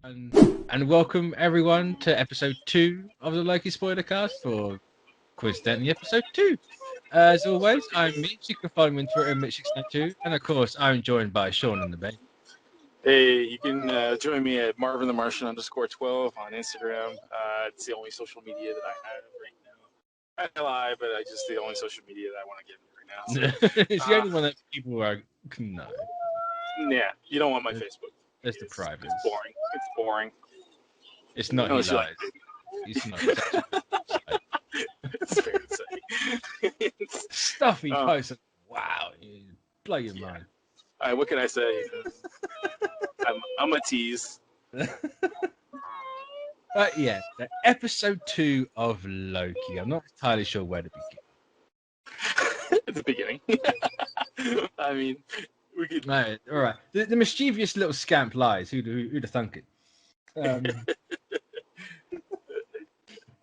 And welcome everyone to episode 2 of the Loki Spoilercast for coincidentally episode 2. As always, I'm Mitch. You can follow me on Twitter at Mitch692, and of course, I'm joined by Sean and the Bay. Hey, you can join me at Marvin the Martian _12 on Instagram. It's the only social media that I have right now. I lie, but I just the only social media that I want to get right now. So, It's the only one that people can know. Yeah, you don't want my Facebook. That's the private. It's boring. It's boring. It's not he lies. Like It's not. It's fair to say. Stuff he posts. Wow, you blow your mind. All right, what can I say? I'm a tease. But yeah, episode 2 of Loki. I'm not entirely sure where to begin. At the beginning. I mean, we could. No, all right. The mischievous little scamp lies. Who'd have thunk it?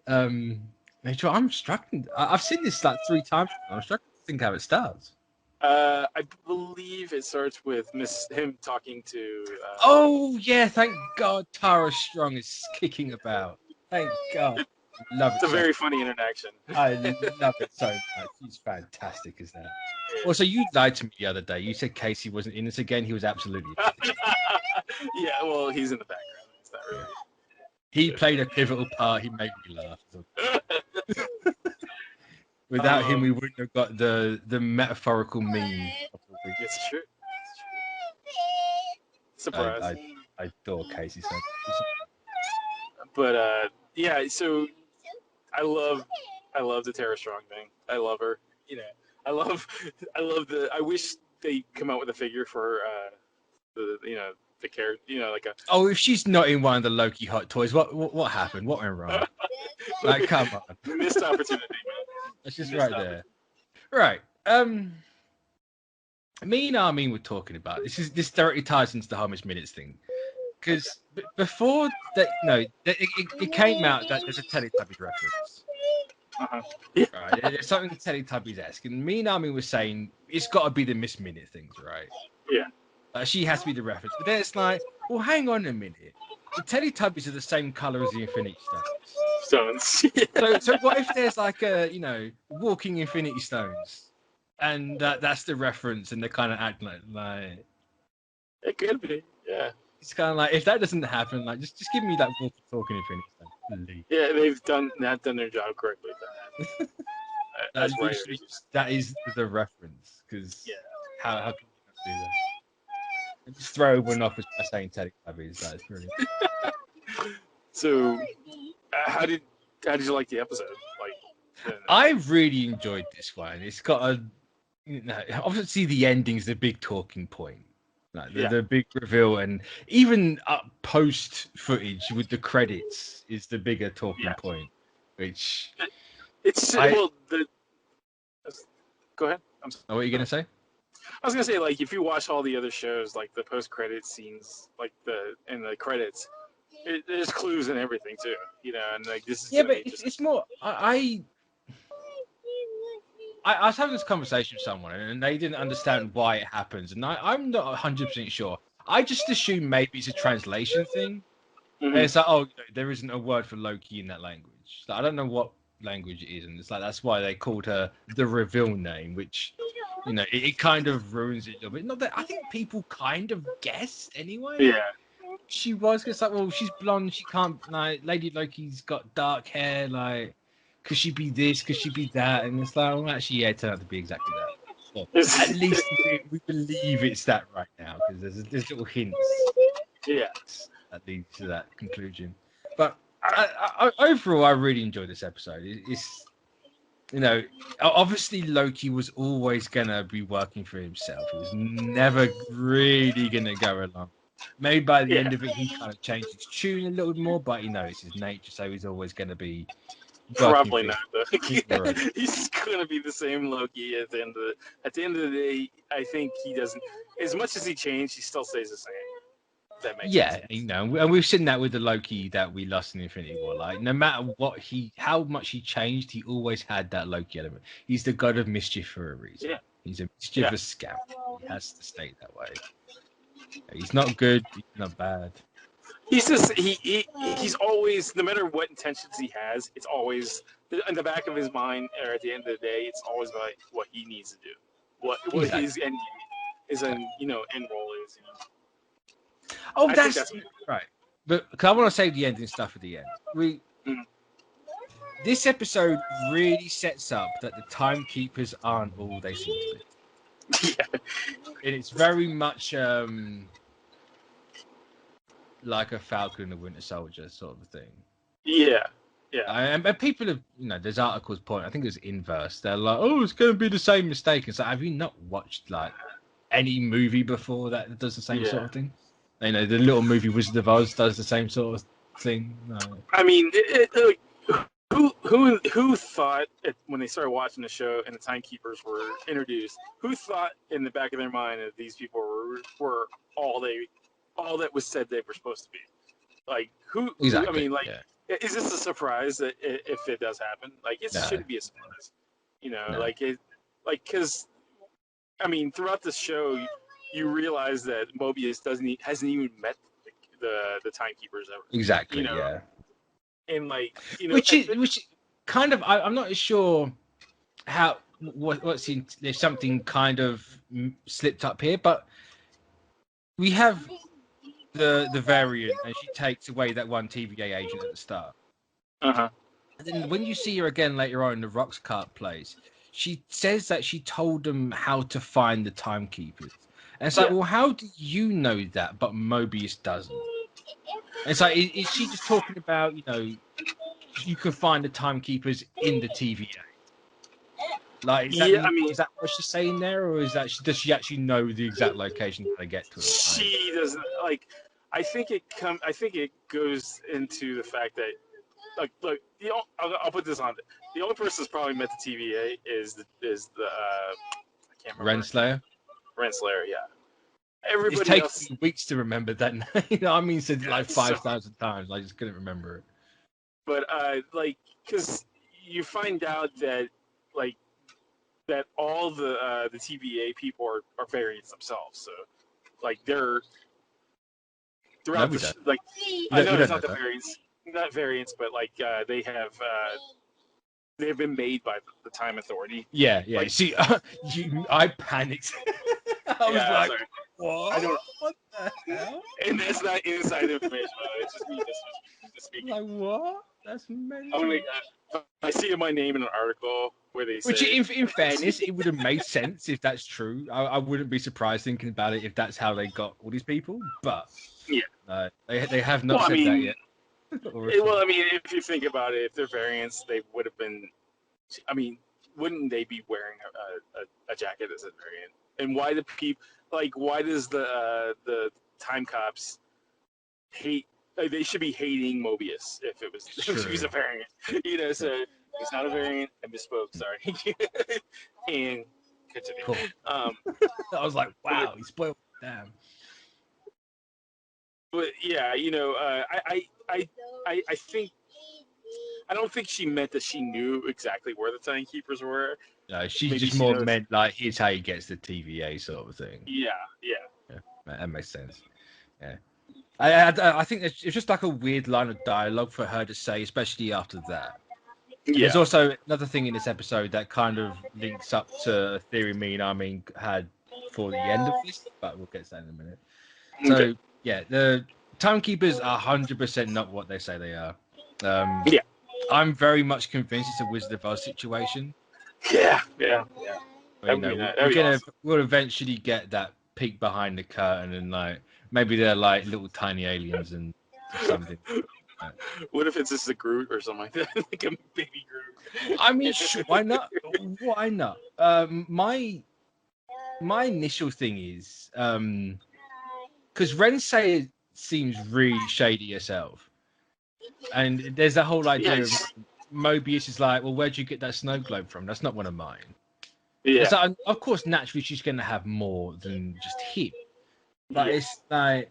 I'm struggling. I've seen this like 3 times. I'm struggling to think how it starts. I believe it starts with him talking to. Oh yeah! Thank God, Tara Strong is kicking about. Thank God. Love it. It's a very funny interaction. I love it so much. He's fantastic as that. Also, you lied to me the other day. You said Casey wasn't in this again. He was absolutely. Yeah, well, he's in the background. It's not really. He played a pivotal part. He made me laugh. Without him, we wouldn't have got the metaphorical meme of the week. It's true. Surprise. I adore Casey so much. But yeah, so I love the Tara Strong thing. I love her. You know, I love I wish they come out with a figure for the character. Like a. Oh, if she's not in one of the Loki hot toys, what happened? What went wrong? Like, come on. Missed opportunity, man. That's just right there. Right. Me and Armin were talking about this directly ties into the how much minutes thing, because before that, it came out that there's a Teletubbies reference. Yeah. Right. There's something Teletubbies-esque, and me and Armin were saying it's got to be the Miss Minute things, right? Yeah. She has to be the reference, but then it's like, well, hang on a minute. The Teletubbies are the same color as the Infinity Stones. So what if there's like a walking Infinity Stones, and that's the reference, and they kind of act like it could be, yeah. It's kind of like if that doesn't happen, like just give me that talking Infinity Stones. Please. Yeah, they've not done their job correctly. That's right. That is the reference, because how can you not do that? And just throw one off by saying Teletubbies. That's brilliant. So, how did you like the episode? I really enjoyed this one. It's got obviously the ending's the big talking point, like the big reveal, and even post footage with the credits is the bigger talking point. Which go ahead. I'm sorry. What are you gonna say? I was gonna say, like, if you watch all the other shows, like the post-credit scenes, like the credits, there's clues and everything too, and like this is. Yeah, but it's more. I was having this conversation with someone, and they didn't understand why it happens, and I'm not 100% sure. I just assume maybe it's a translation thing. Mm-hmm. And it's like, there isn't a word for Loki in that language. Like, I don't know what language it is, and it's like that's why they called her the reveal name, which. It kind of ruins it a little bit. Not that I think people kind of guessed anyway. Yeah. She was just like, well, she's blonde. She can't Lady Loki's got dark hair. Like, could she be this? Could she be that? And it's like, well, actually, it turned out to be exactly that. Well, at least we believe it's that right now because there's little hints. Yeah. That lead to that conclusion. But overall, I really enjoyed this episode. It's. Obviously Loki was always gonna be working for himself. He was never really gonna go along. Maybe by the end of it, he kind of changed his tune a little bit more, but it's his nature, so he's always gonna be. Probably not, though. He's gonna be the same Loki at the end of the day. I think he doesn't. As much as he changed, he still stays the same. That makes sense. And we've seen that with the Loki that we lost in Infinity War. Like, no matter how much he changed, he always had that Loki element. He's the god of mischief for a reason. Yeah. He's a mischievous scamp. He has to stay that way. He's not good. He's not bad. He's just he's always, no matter what intentions he has, it's always in the back of his mind, or at the end of the day, it's always about what he needs to do, what Exactly. his end is, and end role is. Oh, I that's, think that's right. But cause I want to save the ending stuff at the end. This episode really sets up that the timekeepers aren't all they seem to be. Yeah. And it's very much like a Falcon and the Winter Soldier sort of thing. Yeah. And people have, there's articles point. I think it's Inverse. They're like, oh, it's going to be the same mistake. It's like, have you not watched like any movie before that does the same sort of thing? The little movie Wizard of Oz does the same sort of thing. No. I mean, who thought when they started watching the show and the timekeepers were introduced? Who thought in the back of their mind that these people were all that was said they were supposed to be? Like who? Exactly. I mean, is this a surprise that if it does happen? Like it shouldn't be a surprise. Because I mean, throughout the show, you realize that Mobius hasn't even met the timekeepers ever. Exactly. Yeah. And which kind of I'm not sure how what's in, there's something kind of slipped up here, but we have the variant, and she takes away that one TVA agent at the start. And then when you see her again later on in the Rock's Cart place, she says that she told them how to find the timekeepers. And it's like, well, how do you know that, but Mobius doesn't? And it's like, is she just talking about, you can find the timekeepers in the TVA? Like, is that what she's saying there, or is that does she actually know the exact location that they get to? She doesn't I think it goes into the fact that look, I'll put this on. The only person that's probably met the TVA is the I can't remember. Renslayer, yeah. Everybody it's taken weeks to remember that name. I mean, said like 5,000 times. I just couldn't remember it. But because you find out that that all the TVA people are variants themselves. So they're throughout I know it's not the variants, not variants, but they've been made by the Time Authority. Yeah. See, I panicked. I was like, what? I don't. What the hell? And that's not inside information. It's just me just speaking. Like, what? That's mental. I see my name in an article where they say... Which, in fairness, it would have made sense if that's true. I wouldn't be surprised thinking about it if that's how they got all these people. But they have not said that yet. Well, I mean, if you think about it, if they're variants, they would have been... I mean, wouldn't they be wearing a jacket as a variant? And why do people... why does the time cops hate... they should be hating Mobius if it was a variant. So it's not a variant. I misspoke. Sorry. And continue. Cool. I was like, wow, he spoiled. Damn. But yeah, I think I don't think she meant that she knew exactly where the timekeepers were. No, she just more meant here's how he gets the TVA sort of thing. Yeah. That makes sense. Yeah. I think it's just like a weird line of dialogue for her to say, especially after that. Yeah. There's also another thing in this episode that kind of links up to a theory me and Armin had for the end of this, but we'll get to that in a minute. So, yeah, the timekeepers are 100% not what they say they are. I'm very much convinced it's a Wizard of Oz situation. Yeah. We'll eventually get that peek behind the curtain and maybe they're like little tiny aliens and something. What if it's just a Groot or something like that? Like a baby Groot? I mean, why not? Why not? My initial thing is because Renslayer seems really shady herself, and there's that whole idea of Mobius is like, well, where'd you get that snow globe from? That's not one of mine. Yeah. So, of course, naturally, she's going to have more than just him. But it's like,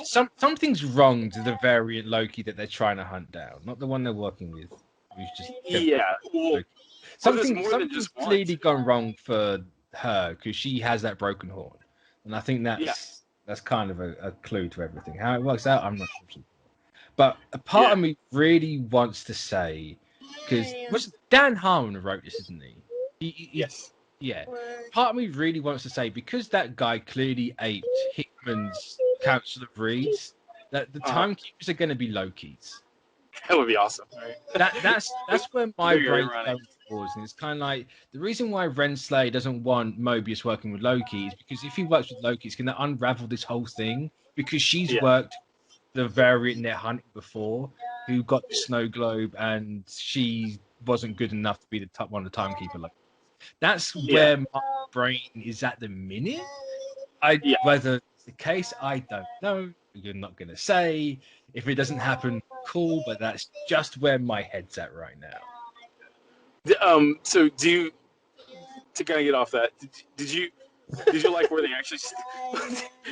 something's wrong to the variant Loki that they're trying to hunt down, not the one they're working with. Who's just something's clearly gone wrong for her because she has that broken horn, and I think that's That's kind of a clue to everything. How it works out, I'm not sure. But a part of me really wants to say, because was Dan Harmon who wrote this, isn't he? Yes. Yeah. Part of me really wants to say, because that guy clearly aped Hickman's Council of Reeds, that the timekeepers are going to be Loki's. That would be awesome. Right? That's where my brain's going towards, and it's kind of like the reason why Renslayer doesn't want Mobius working with Loki is because if he works with Loki, it's going to unravel this whole thing, because she's worked the variant they're hunting before, who got the snow globe, and she wasn't good enough to be the top one of the timekeeper. Like, that's where my brain is at the minute. Whether it's the case, I don't know. You're not going to say. If it doesn't happen, cool, but that's just where my head's at right now. So to kind of get off that, did you like where they actually?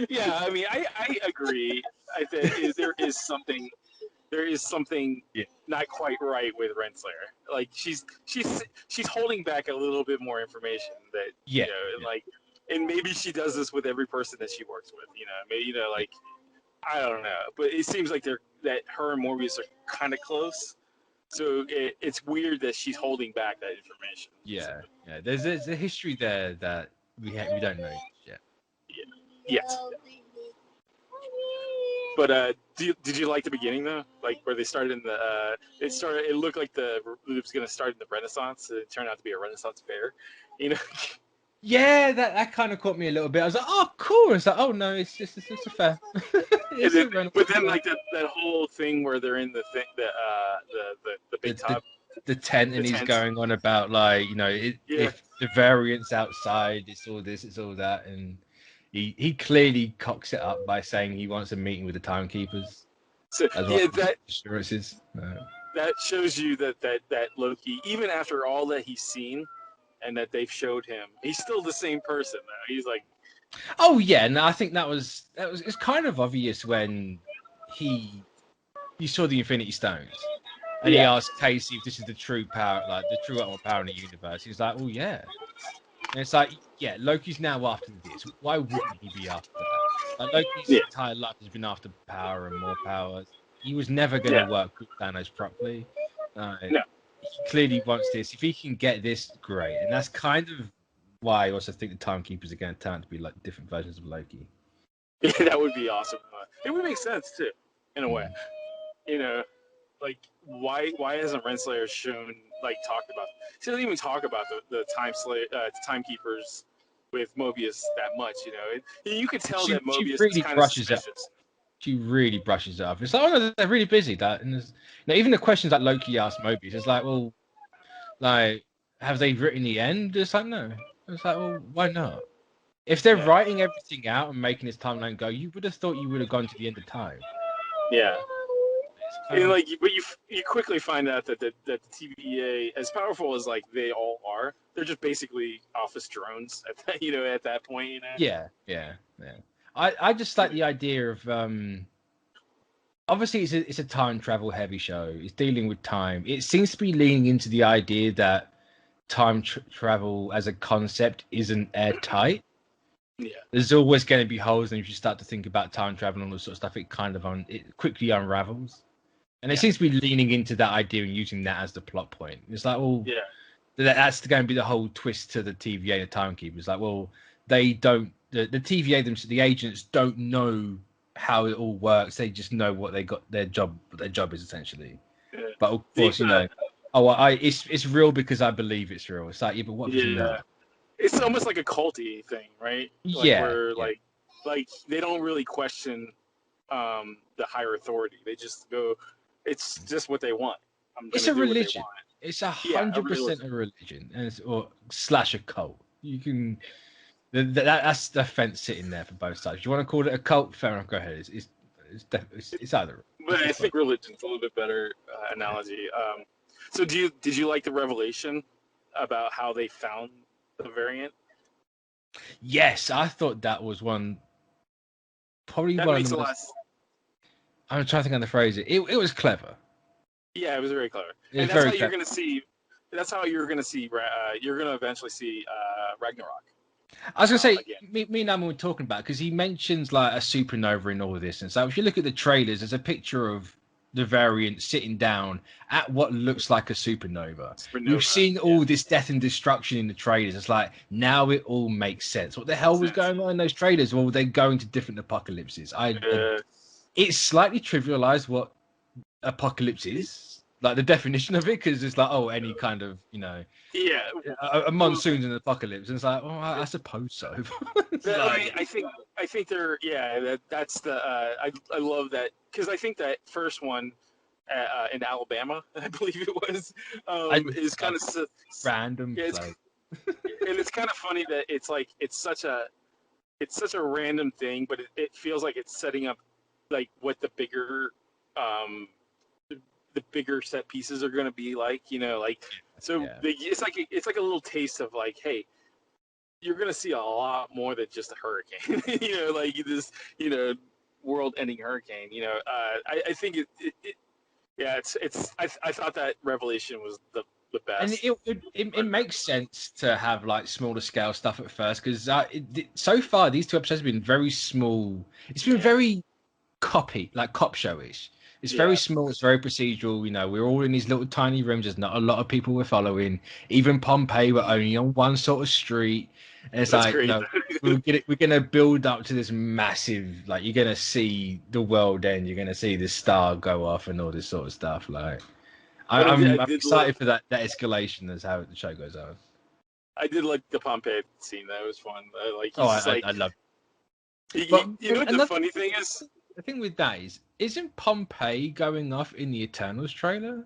Yeah, I mean, I agree. I think there is something not quite right with Renslayer. Like she's holding back a little bit more information that like, and maybe she does this with every person that she works with. Maybe like. I don't know, but it seems like that her and Morbius are kind of close. So it's weird that she's holding back that information. Yeah. There's a history there that we don't know yet. Yes. But did you like the beginning though? Like where they started in the it looked like it was going to start in the Renaissance. It turned out to be a Renaissance fair. Yeah, that kind of caught me a little bit. I was like, "Oh, cool!" It's like, "Oh no, it's just a fair." But then, like that whole thing where they're in the big top, the tent, and he's going on about like if the variants outside, it's all this, it's all that, and he clearly cocks it up by saying he wants a meeting with the timekeepers. So that assurances. That shows you that Loki, even after all that he's seen. And that they've showed him, he's still the same person though. He's like, oh yeah, no, I think that was it's kind of obvious when you saw the Infinity Stones, and he asked Casey if this is the true power, like the true ultimate power in the universe. He's like, oh yeah, and it's like, yeah, Loki's now after this. Why wouldn't he be after that? Like Loki's entire life has been after power and more power. He was never going to work with Thanos properly. No. He clearly wants this. If he can get this, great. And that's kind of why I also think the timekeepers are going to turn out to be like different versions of Loki. Yeah, that would be awesome. It would make sense too, in a way. Like why hasn't Renslayer talked about? She doesn't even talk about the timekeepers with Mobius that much. You could tell that Mobius really is kind of suspicious. She really brushes it off. It's like, oh no, they're really busy. And even the questions that Loki asked Mobius, it's like, well, like, have they written the end? It's like, no. It's like, well, why not? If they're writing everything out and making this timeline go, you would have thought you would have gone to the end of time. Yeah. But you quickly find out that the TVA, as powerful as like they all are, they're just basically office drones at that point. Yeah. I just like the idea of obviously it's a time travel heavy show. It's dealing with time. It seems to be leaning into the idea that time travel as a concept isn't airtight. Yeah, there's always going to be holes, and if you start to think about time travel and all this sort of stuff, it quickly unravels. And it seems to be leaning into that idea and using that as the plot point. It's like, well, that's going to be the whole twist to the TVA and the timekeepers. Like, well, they don't. The TVA, the agents don't know how it all works. They just know what their job is essentially. Yeah. But of course, it's real because I believe it's real. It's like, yeah, but what do you know? It's almost like a culty thing, right? Where they don't really question the higher authority. They just go, it's just what they want. It's a religion. It's 100% a religion, and slash a cult. You can. That's the fence sitting there for both sides. You want to call it a cult? Fair enough. Go ahead. It's either. But I think religion's a little bit better analogy. So did you like the revelation about how they found the variant? Yes, I thought that was one. Probably that one makes of the most, I'm trying to think of the phrase. It was clever. Yeah, it was very clever. And that's how you're going to see. That's how you're going to see. You're going to eventually see Ragnarok. I was gonna say, again. me and Alan were talking about because he mentions like a supernova in all of this, and so if you look at the trailers, there's a picture of the variant sitting down at what looks like a supernova. We've Supernova. seen all this death and destruction in the trailers. It's like now it all makes sense. What the hell was going on in those trailers? Well, they're going to different apocalypses. It's slightly trivialized what apocalypse is, like the definition of it, because it's like, oh, any kind of, Yeah. a monsoon's an apocalypse, and it's like, well, I suppose so. I think they're that's the I love that because I think that first one in Alabama, I believe it was, is kind of random. Yeah, and it's kind of funny that it's such a random thing, but it feels like it's setting up like what the bigger set pieces are going to be like, it's like a little taste of like, hey, you're going to see a lot more than just a hurricane, like this, world-ending hurricane. I think I thought that revelation was the best. And it makes sense to have like smaller scale stuff at first because so far these two episodes have been very small. It's been very cop showish. It's very small. It's very procedural. We're all in these little tiny rooms. There's not a lot of people we're following. Even Pompeii, we're only on one sort of street. And it's That's like, we're gonna build up to this massive. Like, you're gonna see the world end. You're gonna see the star go off and all this sort of stuff. Like, I'm excited for that escalation. That's how the show goes on. I did like the Pompeii scene. That was fun. I love it. But the funny thing is? The thing with that isn't Pompeii going off in the Eternals trailer?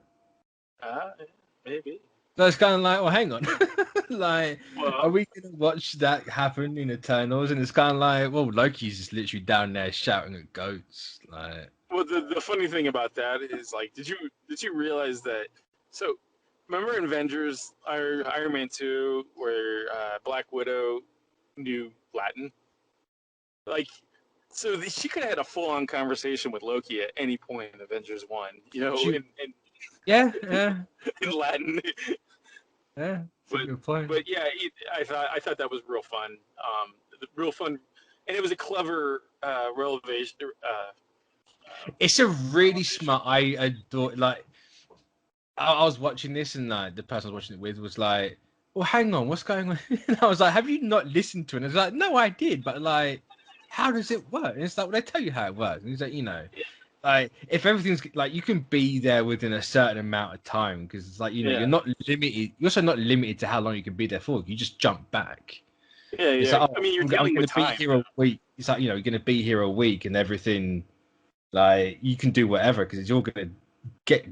Maybe. So it's kind of like, well, hang on. Are we going to watch that happen in Eternals? And it's kind of like, well, Loki's just literally down there shouting at goats. Like, well, the funny thing about that is, like, did you realize that? So, remember in Avengers, Iron Man 2, where Black Widow knew Latin? Like, so she could have had a full-on conversation with Loki at any point in Avengers 1, in Latin. Yeah, good point. But yeah, I thought that was real fun. And it was a clever revelation. It's a really smart. I adore. Like, I was watching this, and the person I was watching it with was like, "Well, hang on, what's going on?" And I was like, "Have you not listened to it?" And it's like, "No, I did, but like, how does it work?" And it's like, "Well, they tell you how it works." And he's like, like, if everything's like, you can be there within a certain amount of time because it's like, you're not limited. You're also not limited to how long you can be there for. You just jump back. Yeah, it's yeah. Like, I mean, you're dealing with time. Be here a week. It's like, you're going to be here a week and everything. Like, you can do whatever because it's all going to get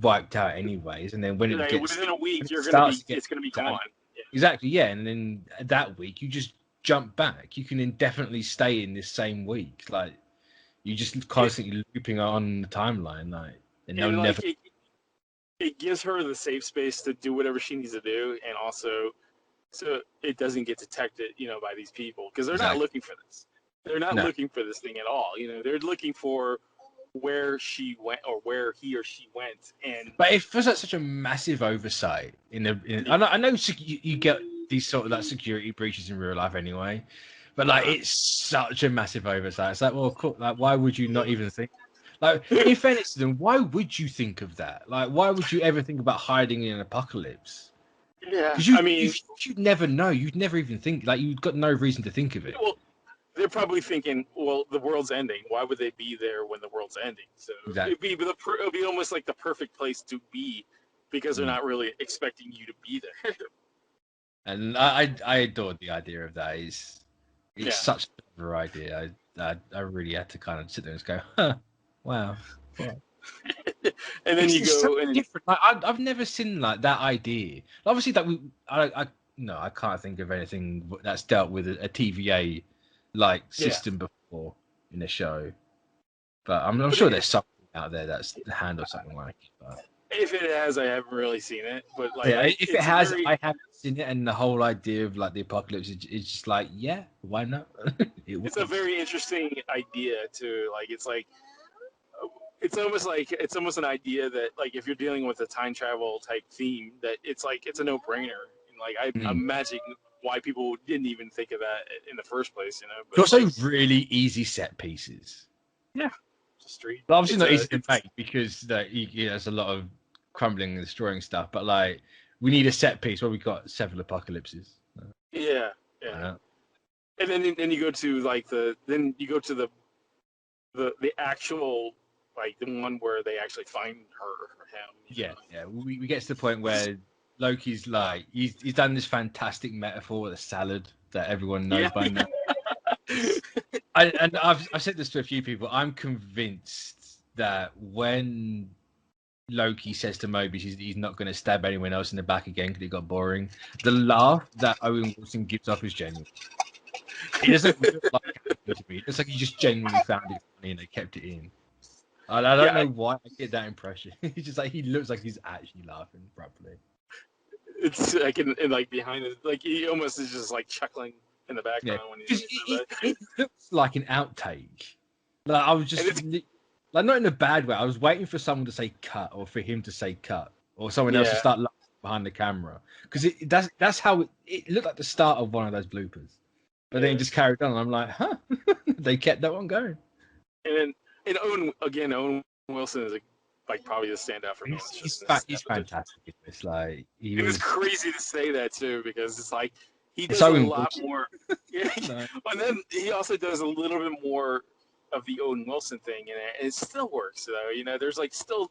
wiped out anyways. And then when it gets within a week, it's going to be gone. Yeah. Exactly, yeah. And then that week, you just jump back. You can indefinitely stay in this same week. Like, you just constantly looping on the timeline, like, and they'll never. It gives her the safe space to do whatever she needs to do, and also so it doesn't get detected, by these people because they're not looking for this. They're not looking for this thing at all. They're looking for where she went or where he or she went. But it feels like such a massive oversight. I know you get these sort of like security breaches in real life anyway. But like, it's such a massive oversight. It's like, well, cool. Like, why would you not even think? Like, in fairness to them, why would you think of that? Like, why would you ever think about hiding in an apocalypse? Yeah, because you'd never know. You'd never even think. Like, you've got no reason to think of it. Well, they're probably thinking, well, the world's ending. Why would they be there when the world's ending? So it'd be almost like the perfect place to be because they're not really expecting you to be there. And I adored the idea of that. It's such a clever idea. I really had to kind of sit there and go, huh, wow. Yeah. And then you go and different. Like, I've never seen like that idea. Obviously, that I can't think of anything that's dealt with a TVA like system before in a show. But I'm sure there's something out there that's handled something like it. But if it has, I haven't really seen it. But like, if it has, I haven't seen it. And the whole idea of like the apocalypse is just like, yeah, why not? It's a very interesting idea too. Like, it's almost an idea that, like, if you're dealing with a time travel type theme, that it's like it's a no brainer. And like, I imagine why people didn't even think of that in the first place, But also really easy set pieces. Yeah, it's a street. But obviously not easy to make because there's a lot of crumbling and destroying stuff. But like, we need a set piece where we got several apocalypses. Yeah. And then you go to like the actual, like the one where they actually find her or him. Yeah. We get to the point where Loki's like he's done this fantastic metaphor with a salad that everyone knows by now. And I've said this to a few people. I'm convinced that when Loki says to Mobius he's not going to stab anyone else in the back again because it got boring, the laugh that Owen Wilson gives off is genuine. He doesn't look like it to me. It's like he just genuinely found it funny and they kept it in. I don't know why I get that impression. He's just like he looks like he's actually laughing properly. It's like in like behind it, like he almost is just like chuckling in the background when he's it looks like an outtake. Like I was just like not in a bad way. I was waiting for someone to say cut or for him to say cut or someone else to start laughing behind the camera because that's how it looked like the start of one of those bloopers. But then it just carried on. And I'm like, huh? They kept that one going. And Owen Wilson is like probably the standout for me. He's fantastic in this. Like it was crazy to say that too because it's like he does a lot more. Yeah, no. And then he also does a little bit more of the Owen Wilson thing in it, and it still works though. There's like still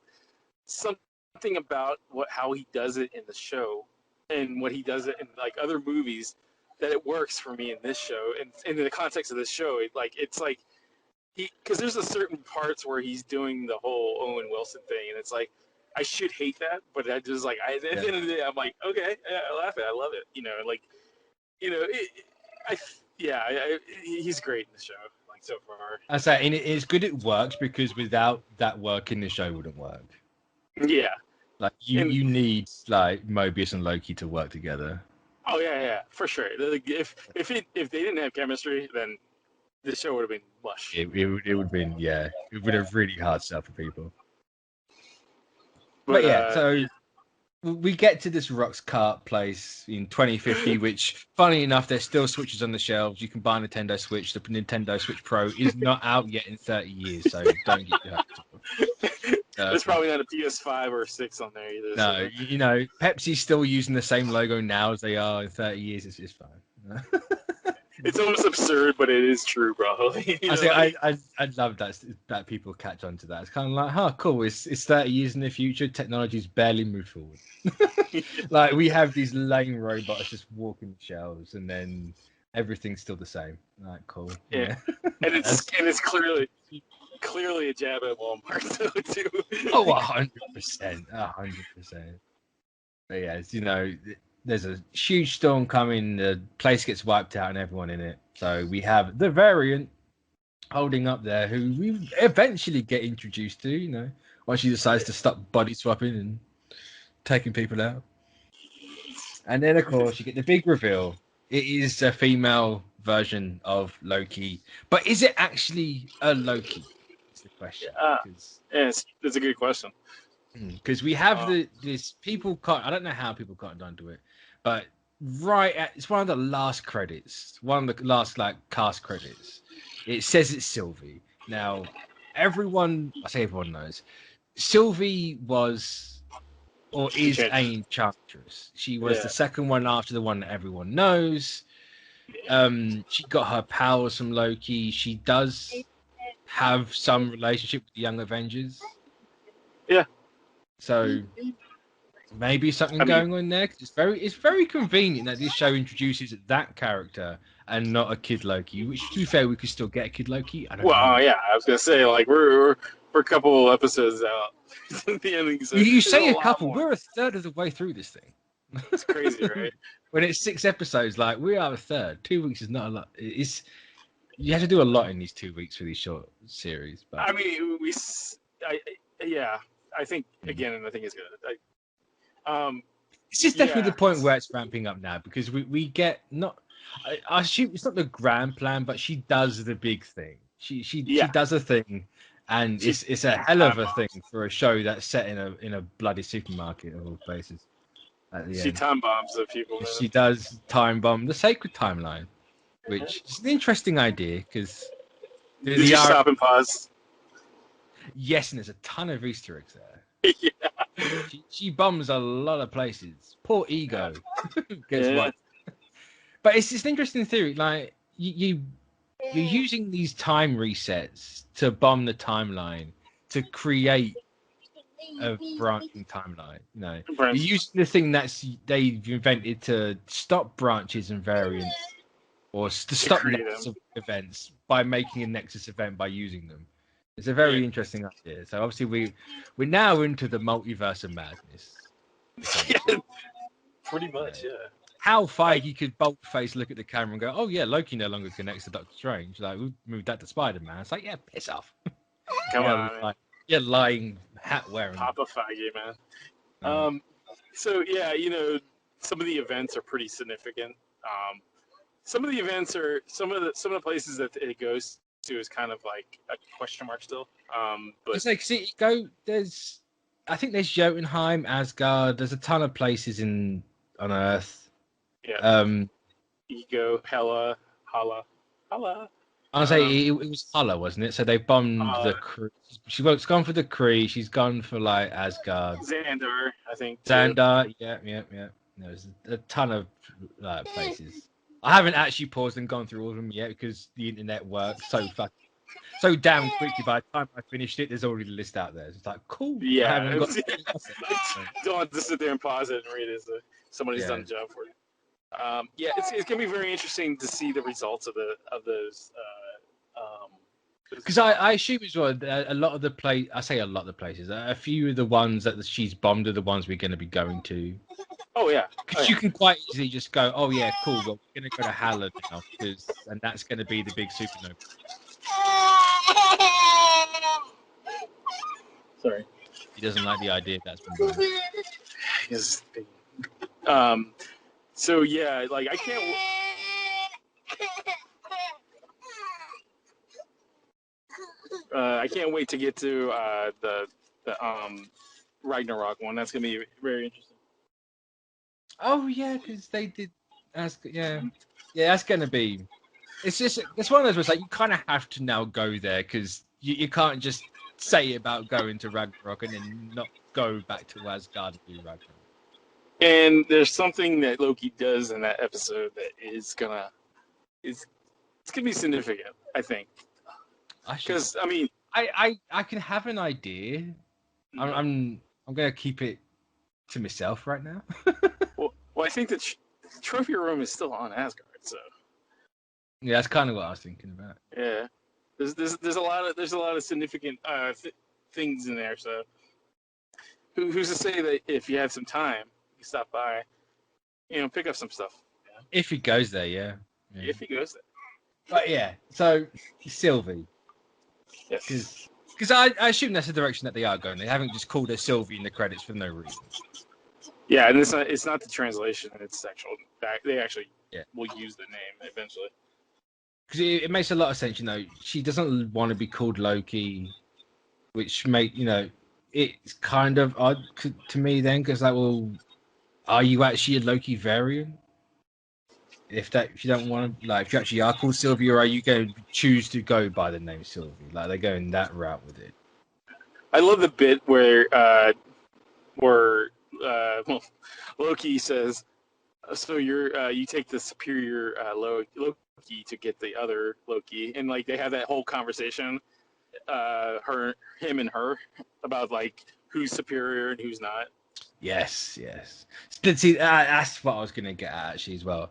something about how he does it in the show and what he does it in like other movies that it works for me in this show and in the context of this show. It's like because there's a certain parts where he's doing the whole Owen Wilson thing, and it's like I should hate that, but I just like at the end of the day, I'm like, okay, yeah, I laugh at it, I love it, he's great in the show, like so far. I say, and it's good it works because without that work in the show, wouldn't work. Yeah, like you need like Mobius and Loki to work together. Oh yeah, for sure. If they didn't have chemistry, then the show would have been mush. It would have been it would have really hard sell for people. But so we get to this Rock's Kart place in 2050, which, funny enough, there's still Switches on the shelves. You can buy a Nintendo Switch. The Nintendo Switch Pro is not out yet in 30 years, so don't get your hopes up. There's probably not a PS5 or 6 on there either. No, so. Pepsi's still using the same logo now as they are in 30 years. It's just fine. It's almost absurd, but it is true, bro. I love that people catch on to that. It's kind of like, cool. It's 30 years in the future. Technology's barely moved forward. Like we have these lame robots just walking the shelves, and then everything's still the same. Like, cool. Yeah. And it's clearly a jab at Walmart though too. Oh, 100%, 100%. But yeah, there's a huge storm coming. The place gets wiped out and everyone in it. So we have the variant holding up there, who we eventually get introduced to. Once she decides to stop body swapping and taking people out. And then of course you get the big reveal. It is a female version of Loki, but is it actually a Loki? The question. It's a good question. Because we have this people I don't know how people cottoned onto it, but it's one of the last credits, one of the last cast credits. It says it's Sylvie. Now, everyone knows Sylvie was or is a enchantress. She was the second one after the one that everyone knows. She got her powers from Loki. She does have some relationship with the Young Avengers. Yeah. So maybe something going on there. It's very convenient that this show introduces that character and not a kid Loki. Which, to be fair, we could still get a kid Loki. I was gonna say we're a couple episodes out. The ending, so you say a couple. More. We're a third of the way through this thing. It's crazy, right? When it's 6 episodes, we are a third. 2 weeks is not a lot. You have to do a lot in these 2 weeks for these short series. But I mean, I think again, I think it's good. It's just definitely the point where it's ramping up now because we get not. I assume it's not the grand plan, but she does the big thing. She does a thing, and it's a hell of a thing for a show that's set in a bloody supermarket of all places. at the She end. time bombs the people. Man. She does time bomb the sacred timeline, which is an interesting idea because Did you stop and pause? Yes, and there's a ton of Easter eggs there. Yeah. She bombs a lot of places. Poor ego gets Yeah. one. But it's an interesting theory. Like you're using these time resets to bomb the timeline to create a branching timeline. You know, you're using the thing they've invented to stop branches and variants, or to stop nexus of events by making a nexus event by using them. It's a very interesting idea. So obviously we're now into the multiverse of madness. Yeah, pretty much, yeah. How Feige could bold-faced look at the camera and go, "Oh yeah, Loki no longer connects to Doctor Strange. Like we moved that to Spider-Man." It's like, yeah, piss off. Come on, like, yeah, lying hat wearing. Papa Feige, man. So yeah, you know, some of the events are pretty significant. Some of the events are some of the places that it goes to is kind of like a question mark still. But it's like, see, I think there's Jotunheim, Asgard. There's a ton of places on Earth. Yeah. Ego, Hela, Hala. I say it was Hala, wasn't it? So they bombed the Kree. She's gone for the Kree. She's gone for like Asgard. Xandar, I think. Xandar, yeah. There's a ton of places. I haven't actually paused and gone through all of them yet because the internet works so damn quickly. By the time I finished it, there's already the list out there. It's like, cool. Yeah. Don't have to sit there and pause it and read it. So somebody's done the job for you. Yeah, it's gonna be very interesting to see the results of those. Because I assume as well a lot of the places, a few of the ones that she's bombed are the ones we're going to be going to. Oh yeah, because you can quite easily just go, oh yeah, cool. Well, we're going to go to Hala now, and that's going to be the big supernova. Sorry, he doesn't like the idea that's been done. Yes. So yeah, like I can't. I can't wait to get to the Ragnarok one. That's gonna be very interesting. Oh yeah, because they did. Yeah, that's gonna be. It's one of those where it's like you kind of have to now go there because you can't just say about going to Ragnarok and then not go back to Asgard and do Ragnarok. And there's something that Loki does in that episode that is gonna be significant, I think. Because I mean, I can have an idea. I'm gonna keep it to myself right now. well, I think the trophy room is still on Asgard, so. Yeah, that's kind of what I was thinking about. Yeah, there's a lot of significant things in there. So, who's to say that if you have some time, you stop by, pick up some stuff. Yeah? If he goes there, yeah. If he goes there. But yeah, so Sylvie. Yes. Because I assume that's the direction that they are going. They haven't just called her Sylvie in the credits for no reason. Yeah, and it's not the translation. It's actual. They actually will use the name eventually. Because it makes a lot of sense, She doesn't want to be called Loki, which it's kind of odd to me then, because well, are you actually a Loki variant? If you don't want to, if you actually are called Sylvie, or are you going to choose to go by the name Sylvie? Like they're going that route with it. I love the bit where Loki says, "So you take the superior Loki to get the other Loki," and they have that whole conversation, him and her, about who's superior and who's not. Yes. See, that's what I was going to get at actually as well.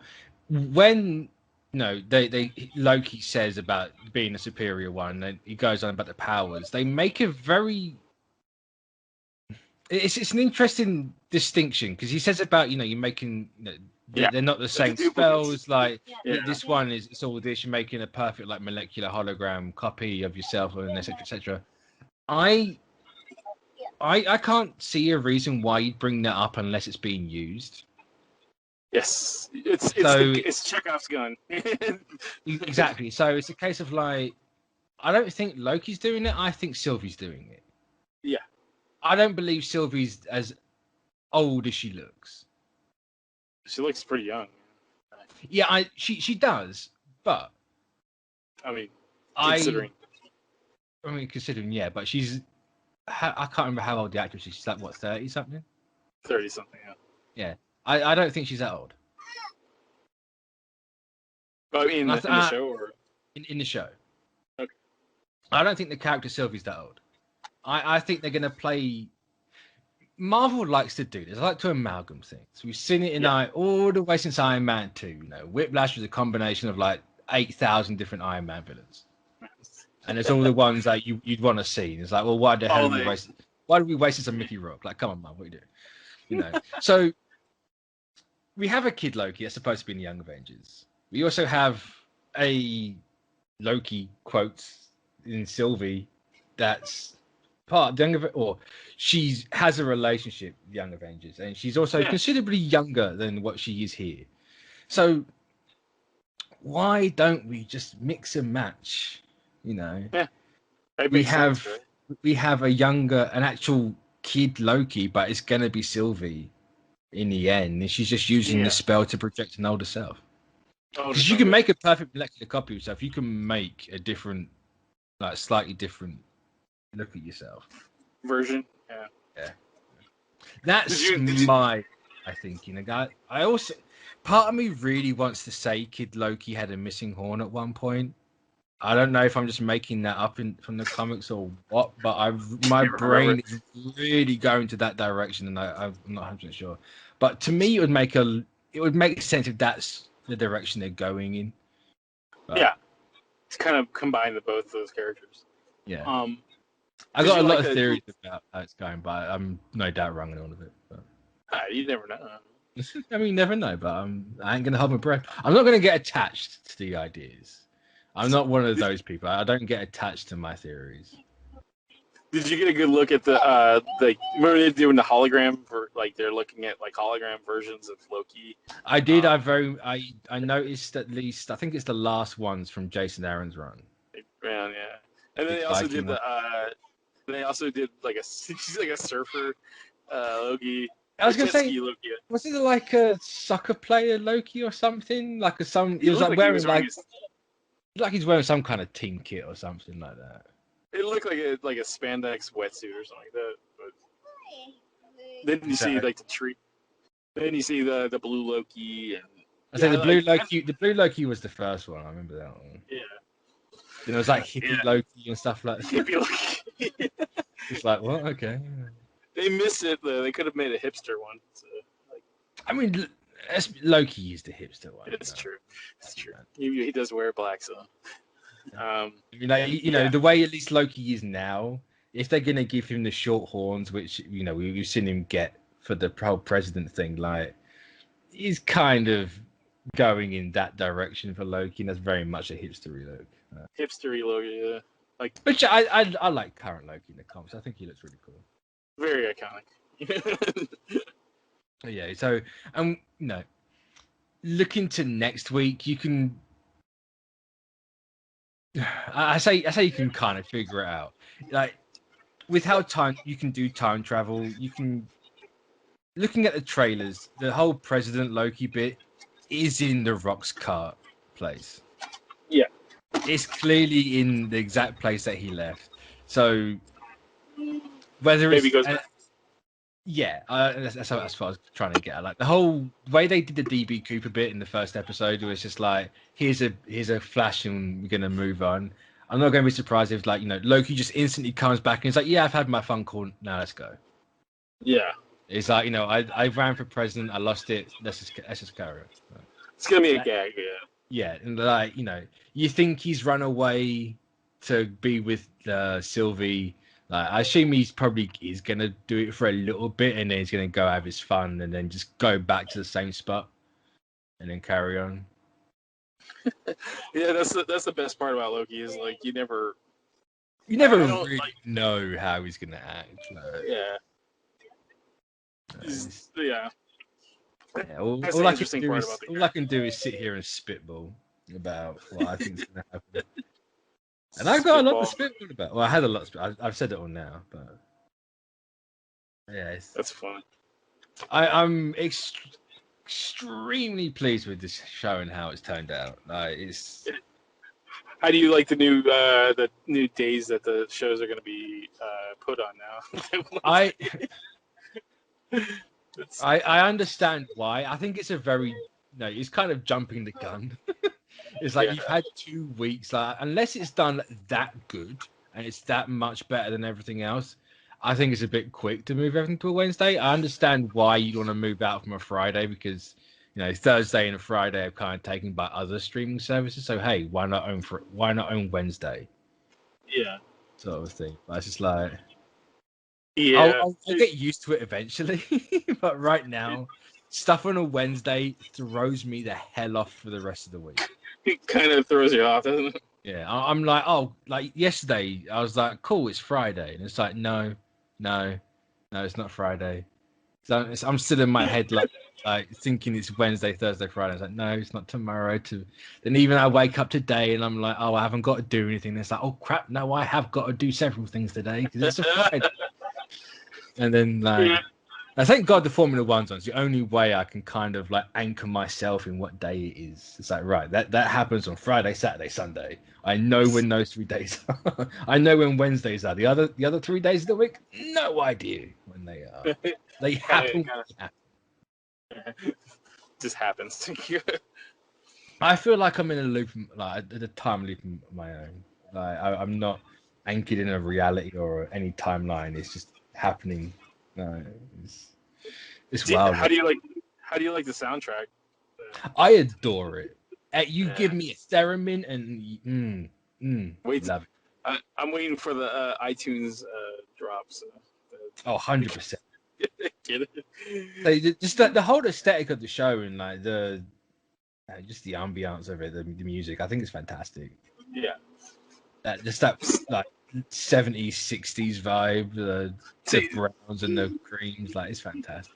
When Loki says about being a superior one, and he goes on about the powers. They make a very it's an interesting distinction because he says about you're making they're not the same spells. This one it's all this. You're making a perfect molecular hologram copy of yourself and etc. I can't see a reason why you'd bring that up unless it's being used. Yes, it's Chekhov's gun. Exactly. So it's a case of I don't think Loki's doing it. I think Sylvie's doing it. Yeah. I don't believe Sylvie's as old as she looks. She looks pretty young. Yeah, she does, but I mean, considering, yeah, but she's I can't remember how old the actress is. She's like what, 30 something? 30 something, yeah. Yeah, I don't think she's that old. But I mean, in the show or in the show. Okay. I don't think the character Sylvie's that old. I think they're gonna play. Marvel likes to do this. I like to amalgam things. We've seen it in all the way since Iron Man 2. You know, Whiplash was a combination of like 8,000 different Iron Man villains, and it's all the ones that you'd want to see. And it's like, well, why the hell did we waste? Why did we waste some Mickey Rourke? Like, come on, man, what are you doing? You know. So we have a kid Loki that's supposed to be in the Young Avengers. We also have a Loki quotes in Sylvie that's part of the Young, or she has a relationship with Young Avengers, and she's also considerably younger than what she is here. So why don't we just mix and match? You know, we have an actual kid Loki, but it's gonna be Sylvie in the end, and she's just using the spell to project an older self. Because you can make a perfect molecular copy of yourself. You can make a different, like slightly different look at yourself version. Yeah. That's my thinking. I also, part of me really wants to say Kid Loki had a missing horn at one point. I don't know if I'm just making that up from the comics or what, but my brain is really going to that direction, and I'm not 100% sure. But to me, it would make sense if that's the direction they're going in. But, it's kind of combine both those characters. Yeah. I got a lot of theories about how it's going, but I'm no doubt wrong in all of it. But... you never know. I mean, you never know, but I ain't gonna hold my breath. I'm not gonna get attached to the ideas. I'm not one of those people. I don't get attached to my theories. Did you get a good look at the remember they're doing the hologram for like they're looking at like hologram versions of Loki? I did. I noticed at least. I think it's the last ones from Jason Aaron's run. Yeah. And then they also did They also did like she's like a surfer Loki. I was gonna say, Loki. Was it like a soccer player Loki or something? Like he was like wearing like he's wearing some kind of team kit or something like that. It looked like a spandex wetsuit or something like that. But then you see like the tree. Then you see the blue Loki and. I said the blue Loki. The blue Loki was the first one. I remember that one. Yeah. Then it was like hippie Loki and stuff like that. Hippie Loki. It's like, what? Okay. They missed it though. They could have made a hipster one. So, I mean, Loki is the hipster one. It's true. It's true. He does wear black, so. You know, the way at least Loki is now, if they're gonna give him the short horns, which we've seen him get for the whole president thing, like he's kind of going in that direction for Loki, and that's very much a hipstery look. Hipstery Loki, yeah. Which I like current Loki in the comics. I think he looks really cool. Very iconic. Yeah. So looking to next week, you can. I say you can kind of figure it out, like with how you can do time travel. You can, looking at the trailers, the whole President Loki bit is in the Rock's cart place. Yeah, it's clearly in the exact place that he left. So whether maybe it's goes back. Yeah, that's what I was trying to get at. Like the whole way they did the DB Cooper bit in the first episode was just like, here's a flash and we're gonna move on. I'm not going to be surprised if Loki just instantly comes back and it's like, yeah, I've had my fun call. Now let's go. Yeah, it's like I ran for president, I lost it. Let's just carry on. It's gonna be a gag, yeah. Yeah, and you think he's run away to be with Sylvie. I assume he's probably gonna do it for a little bit, and then he's gonna go have his fun, and then just go back to the same spot, and then carry on. Yeah, that's the best part about Loki is you never really know how he's gonna act. Yeah. Yeah. All I can do is sit here and spitball about what I think is gonna happen. And I've got a lot to spitball about. Well, I had a lot. I've said it all now, but yeah, that's fun. I'm extremely pleased with this show and how it's turned out. It's. How do you like the new days that the shows are going to be put on now? I understand why. I think it's a very it's kind of jumping the gun. It's like you've had 2 weeks, unless it's done that good and it's that much better than everything else. I think it's a bit quick to move everything to a Wednesday. I understand why you'd want to move out from a Friday because Thursday and a Friday are kind of taken by other streaming services. So hey, why not own Wednesday? Yeah, sort of thing. But it's just like. Yeah, I'll get used to it eventually, but right now, stuff on a Wednesday throws me the hell off for the rest of the week. It kind of throws you off, doesn't it? Yeah, I'm like, like yesterday, I was like, cool, it's Friday, and it's like, no, it's not Friday. So I'm still in my head like thinking it's Wednesday, Thursday, Friday. I was like, no, it's not tomorrow. Then even I wake up today and I'm like, oh, I haven't got to do anything. And it's like, oh crap, no, I have got to do several things today because it's a Friday. And then I thank God the Formula One's on. It's the only way I can kind of anchor myself in what day it is. It's like, right, that happens on Friday, Saturday, Sunday. I know when those 3 days are. I know when Wednesdays are. The other 3 days of the week, no idea when they are. They happen. Just happens. I feel like I'm in a loop, a time loop of my own. I'm not anchored in a reality or any timeline. It's just happening. No, it's wild. How do you like the soundtrack? I adore it. Give me a theremin and wait, love it. I'm waiting for the iTunes drops. 100%. Get it? So just the whole aesthetic of the show and just the ambiance of it, the music, I think it's fantastic. Yeah. Just that 70s, 60s vibe, the browns and the creams, it's fantastic.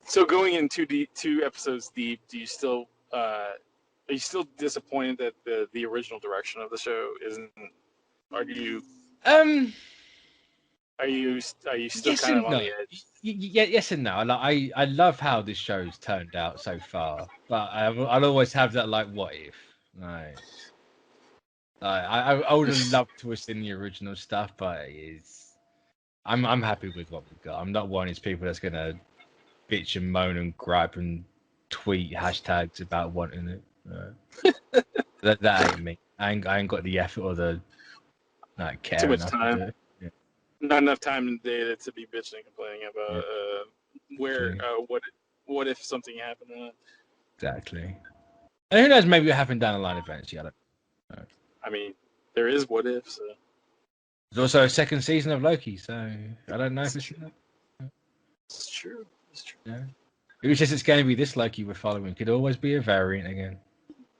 So going in two episodes deep, are you still disappointed that the original direction of the show isn't? Are you still yes kind of and on no. the edge? Yes and no. I love how this show's turned out so far, but I'll always have that what if? Right. I would have loved to have seen the original stuff, but I'm happy with what we've got. I'm not one of these people that's gonna bitch and moan and gripe and tweet hashtags about wanting it. That ain't me. I ain't got the effort or the care. Too much enough time. To do it. Yeah. Not enough time in the day to be bitching and complaining about what if something happened. Exactly. And who knows? Maybe it'll happen down the line eventually. I don't know. I mean, there is what if. So. There's also a second season of Loki, so I don't know if it's. It's true. It's true. Yeah. It was just it's going to be this Loki we're following. Could always be a variant again.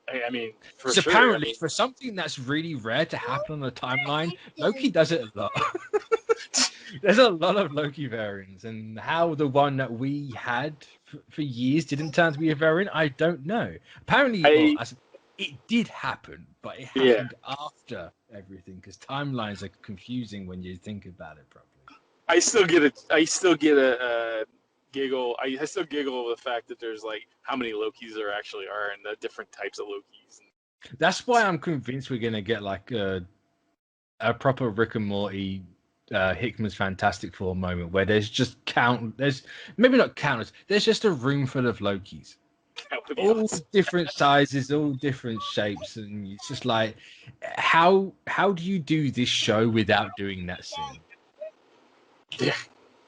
I mean, apparently for something that's really rare to happen on the timeline, Loki does it a lot. There's a lot of Loki variants, and how the one that we had for years didn't turn to be a variant, I don't know. Apparently, it did happen, but it happened after everything because timelines are confusing when you think about it properly. I still get a giggle. I still giggle over the fact that there's how many Lokis there actually are and the different types of Lokis. That's why I'm convinced we're gonna get a proper Rick and Morty, Hickman's Fantastic Four moment where there's just there's maybe not countless. There's just a room full of Lokis, all different sizes, all different shapes, and it's just how do you do this show without doing that scene? Yeah.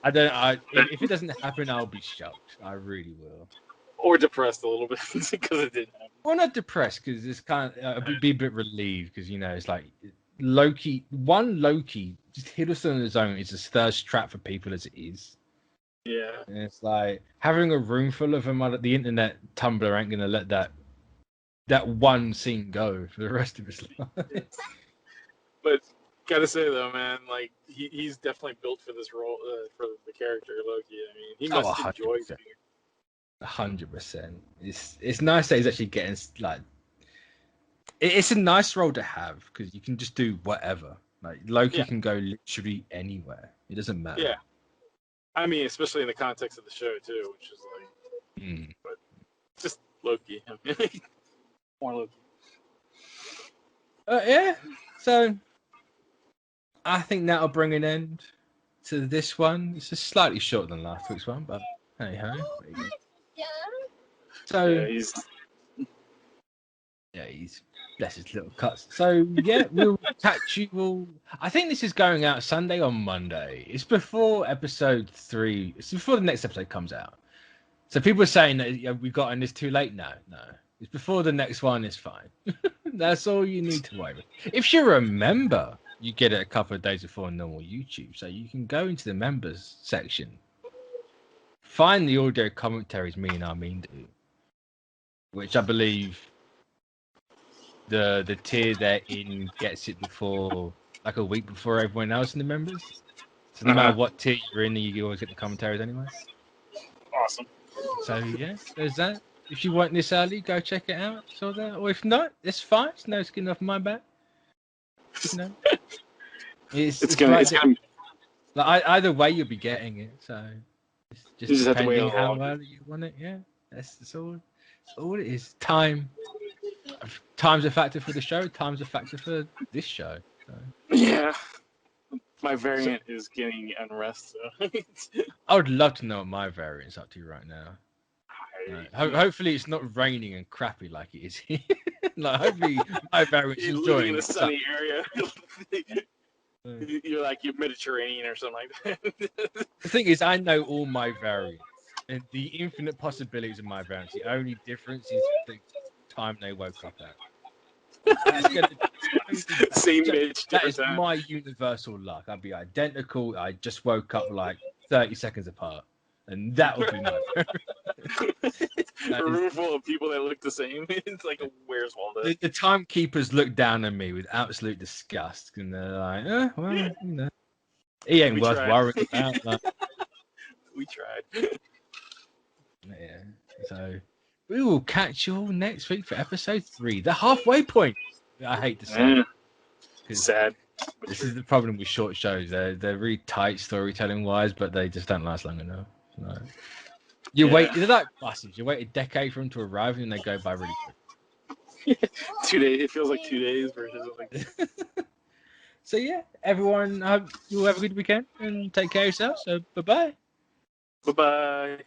If it doesn't happen, I'll be shocked. I really will. Or depressed a little bit because it didn't happen. Well, not depressed because it's kind of be a bit relieved because it's Loki. Just Hiddleston on his own is a thirst trap for people as it is. Yeah. And it's having a room full of them. The internet Tumblr ain't gonna let that one scene go for the rest of his life. But gotta say though, man, he's definitely built for this role for the character Loki. I mean, he must enjoy doing it. 100%. It's nice that he's actually getting it's a nice role to have because you can just do whatever. Loki can go literally anywhere. It doesn't matter. Yeah. I mean, especially in the context of the show too, which is Just Loki. More Loki. Yeah. So I think that'll bring an end to this one. It's just slightly shorter than last week's one, but hey ho. So he's bless his little cuts. So yeah, we'll catch you all. I think this is going out Sunday or Monday. It's before episode 3. It's before the next episode comes out. So people are saying that we've gotten this too late. No. It's before the next one. It's fine. That's all you need to worry about. If you remember, you get it a couple of days before normal YouTube, so you can go into the members section, find the audio commentaries me and Armin do, which I believe the tier they're in gets it before, like a week before everyone else in the members. So no matter what tier you're in, you always get the commentaries anyway. Awesome. So yeah, there's that. If you want this early, go check it out. So that, or if not, it's fine. It's no skin off my back. You know, it's gonna like either way you'll be getting it. So it's just depending how early you want it. Yeah, that's all. That's all it is. Time's a factor for the show. Time's a factor for this show. So. Yeah. My variant is getting unrest. So. I would love to know what my variant's up to right now. Hopefully it's not raining and crappy like it is here. Like hopefully my variant's you're enjoying living in a sunny area. You're like you're Mediterranean or something like that. The thing is, I know all my variants and the infinite possibilities of my variants. The only difference is the time they woke up at. Same bitch. That is my universal luck. I'd be identical. I just woke up like 30 seconds apart, and that would be my. A room full of people that look the same. It's like a Where's Waldo. The timekeepers look down at me with absolute disgust, and they're like, "Well, you know, he ain't worth worrying about." Like, we tried. Yeah. So. We will catch you all next week for episode 3, the halfway point. I hate to say it. Sad. This is the problem with short shows. They're really tight storytelling wise, but they just don't last long enough. So, wait, they're like buses. You wait a decade for them to arrive and they go by really quick. 2 days. It feels like 2 days versus like. So yeah, everyone, I hope you'll have a good weekend and take care of yourself. So bye-bye. Bye-bye.